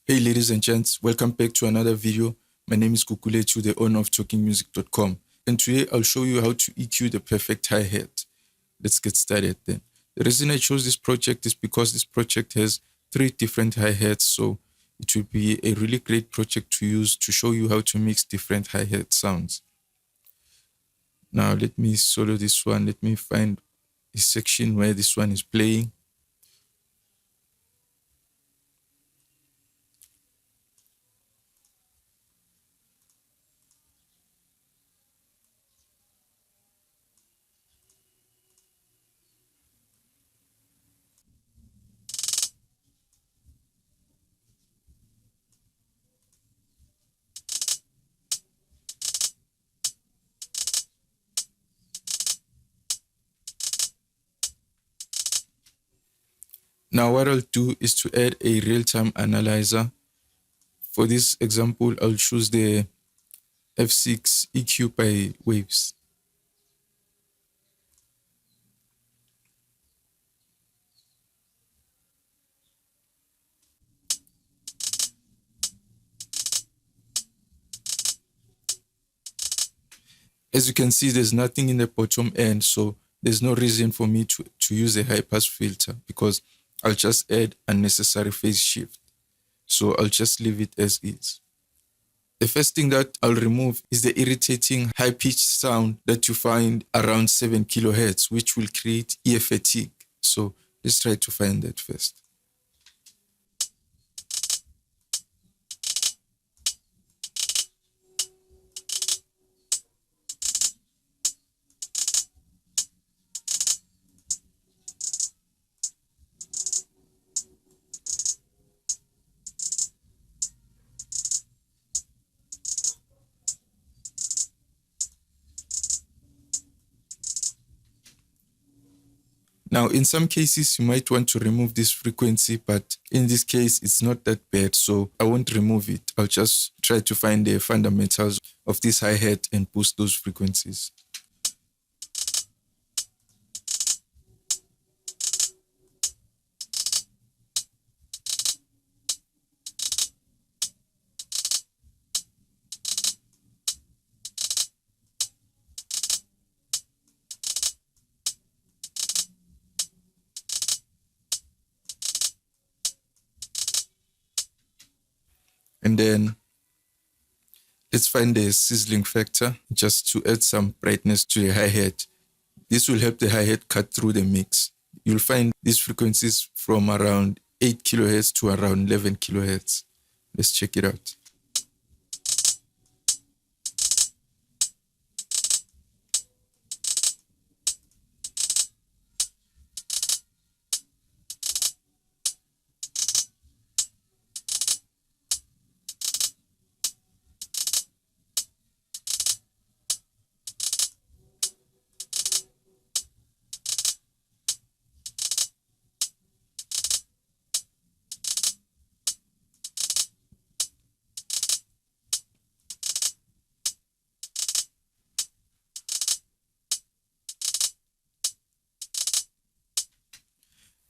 Hey ladies and gents, welcome back to another video. My name is Kukuletu, the owner of talkinmusic.com, and today I'll show you how to EQ the perfect hi-hat. Let's get started then. The reason I chose this project is because this project has 3 different hi-hats, so it will be a really great project to use to show you how to mix different hi-hat sounds. Now let me solo this one. Let me find a section where this one is playing. Now what I'll do is to add a real-time analyzer. For this example, I'll choose the F6 EQ by waves. As you can see, there's nothing in the bottom end, so there's no reason for me to use a high pass filter because I'll just add unnecessary phase shift. So I'll just leave it as is. The first thing that I'll remove is the irritating high-pitched sound that you find around 7 kilohertz, which will create ear fatigue. So let's try to find that first. Now, in some cases, you might want to remove this frequency, but in this case, it's not that bad, so I won't remove it. I'll just try to find the fundamentals of this hi-hat and boost those frequencies. And then let's find the sizzling factor just to add some brightness to the hi-hat. This will help the hi-hat cut through the mix. You'll find these frequencies from around 8 kilohertz to around 11 kilohertz. Let's check it out.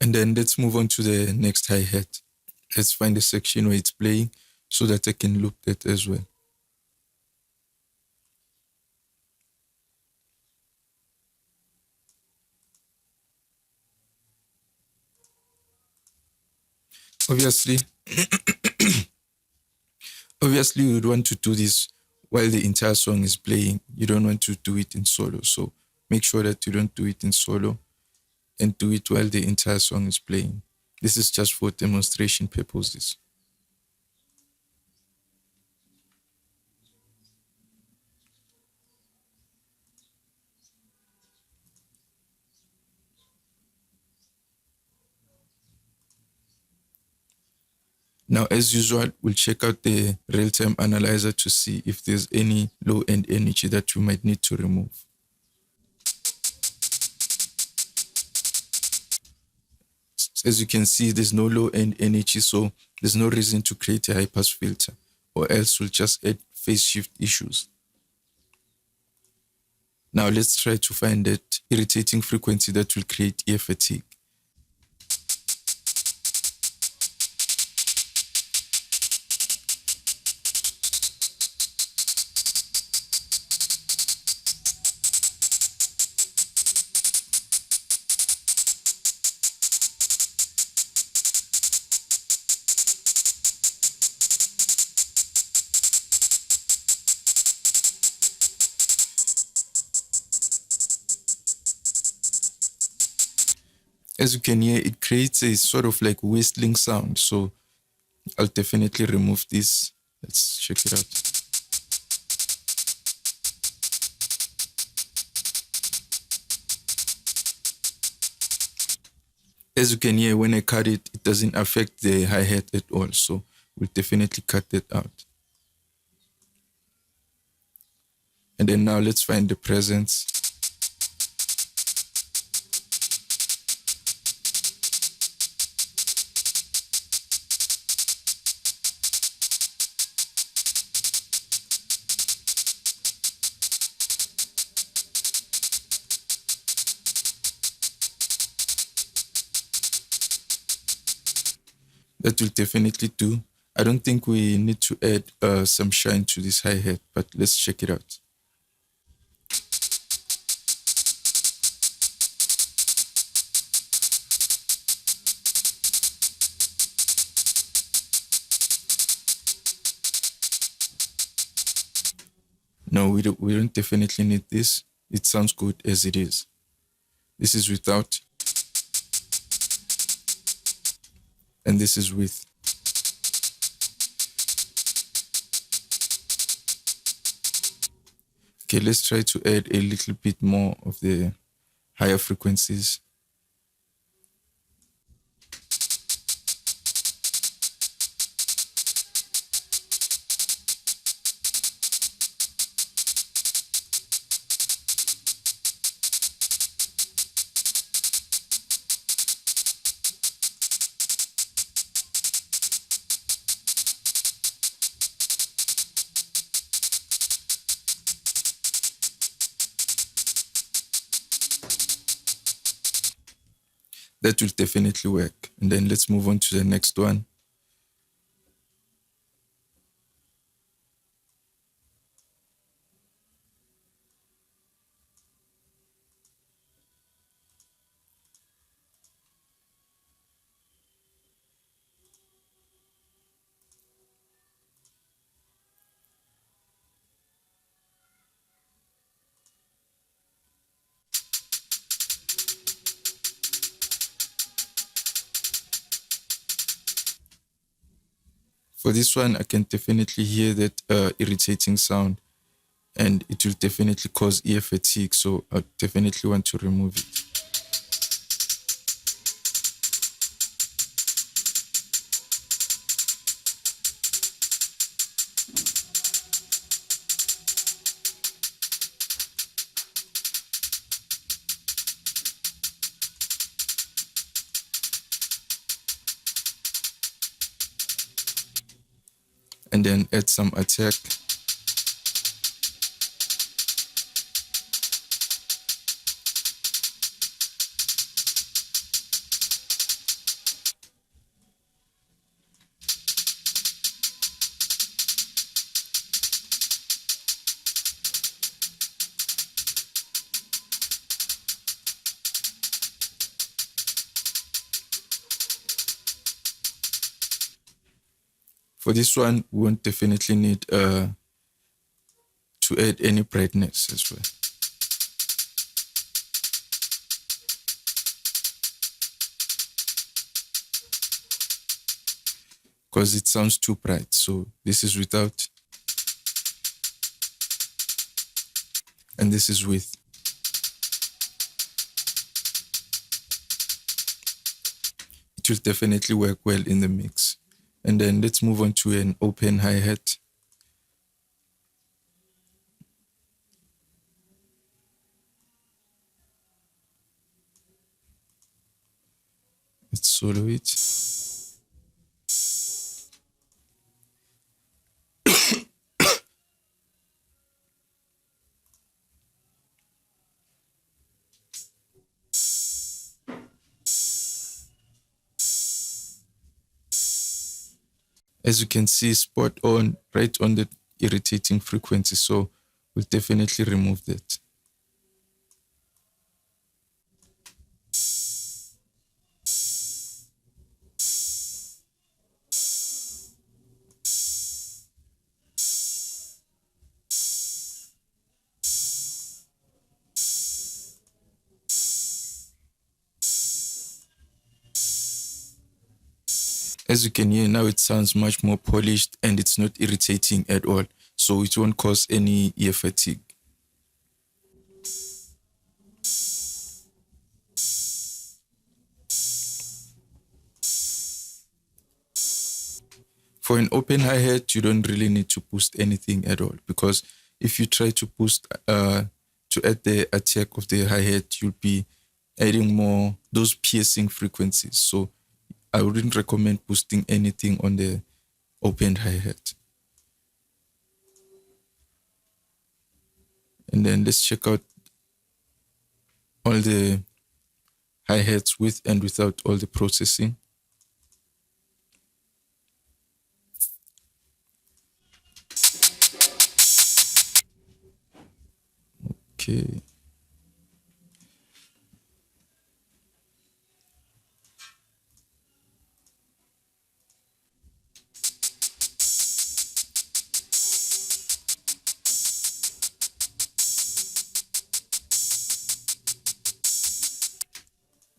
And then let's move on to the next hi-hat. Let's find a section where it's playing so that I can loop that as well. Obviously, you would want to do this while the entire song is playing. You don't want to do it in solo. So make sure that you don't do it in solo and do it while the entire song is playing. This is just for demonstration purposes. Now, as usual, we'll check out the real-time analyzer to see if there's any low-end energy that you might need to remove. As you can see, there's no low-end energy, so there's no reason to create a high-pass filter, or else we'll just add phase shift issues. Now let's try to find that irritating frequency that will create ear fatigue. As you can hear, it creates a sort of like whistling sound. So I'll definitely remove this. Let's check it out. As you can hear, when I cut it, it doesn't affect the hi-hat at all. So we'll definitely cut that out. And then now let's find the presence. That will definitely do. I don't think we need to add some shine to this hi-hat, but let's check it out. No, we don't definitely need this. It sounds good as it is. This is without, and this is with. Okay, let's try to add a little bit more of the higher frequencies. That will definitely work. And then let's move on to the next one. For this one, I can definitely hear that irritating sound, and it will definitely cause ear fatigue. So I definitely want to remove it. And then add some attack. For this one, we won't definitely need to add any brightness as well, because it sounds too bright. So this is without, and this is with. It will definitely work well in the mix. And then let's move on to an open hi-hat. Let's solo it. As you can see, spot on, right on the irritating frequency. So we'll definitely remove that. As you can hear now, it sounds much more polished and it's not irritating at all. So it won't cause any ear fatigue. For an open hi-hat, you don't really need to boost anything at all, because if you try to boost to add the attack of the hi-hat, you'll be adding more those piercing frequencies. So I wouldn't recommend boosting anything on the open hi-hat. And then let's check out all the hi-hats with and without all the processing. Okay.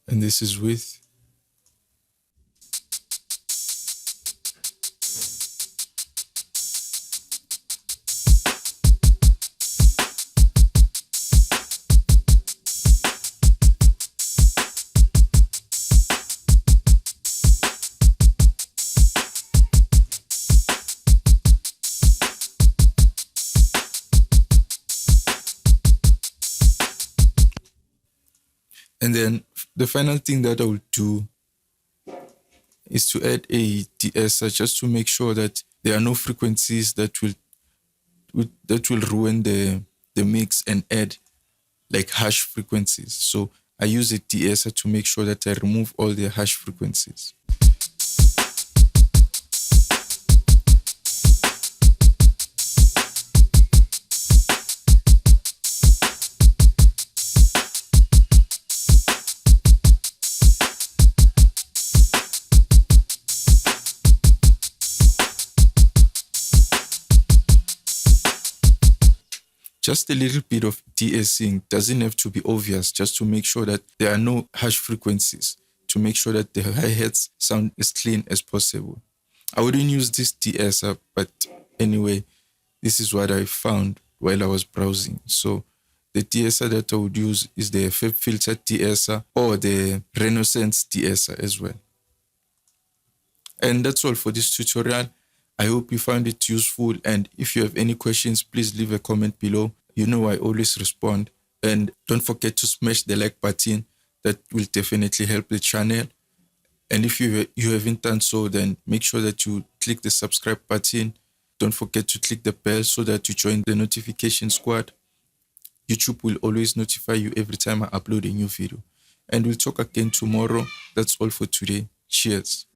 And this is with. And then the final thing that I will do is to add a de-esser, just to make sure that there are no frequencies that will ruin the mix and add like harsh frequencies. So I use a de-esser to make sure that I remove all the harsh frequencies. Just a little bit of de-essing, doesn't have to be obvious, just to make sure that there are no harsh frequencies, to make sure that the hi-hats sound as clean as possible. I wouldn't use this de-esser, but anyway, this is what I found while I was browsing. So the de-esser that I would use is the filtered de-esser or the Renaissance de-esser as well. And that's all for this tutorial. I hope you found it useful, and if you have any questions, please leave a comment below. You know I always respond. And don't forget to smash the like button. That will definitely help the channel. And if you haven't done so, then make sure that you click the subscribe button. Don't forget to click the bell so that you join the notification squad. YouTube will always notify you every time I upload a new video. And we'll talk again tomorrow. That's all for today. Cheers.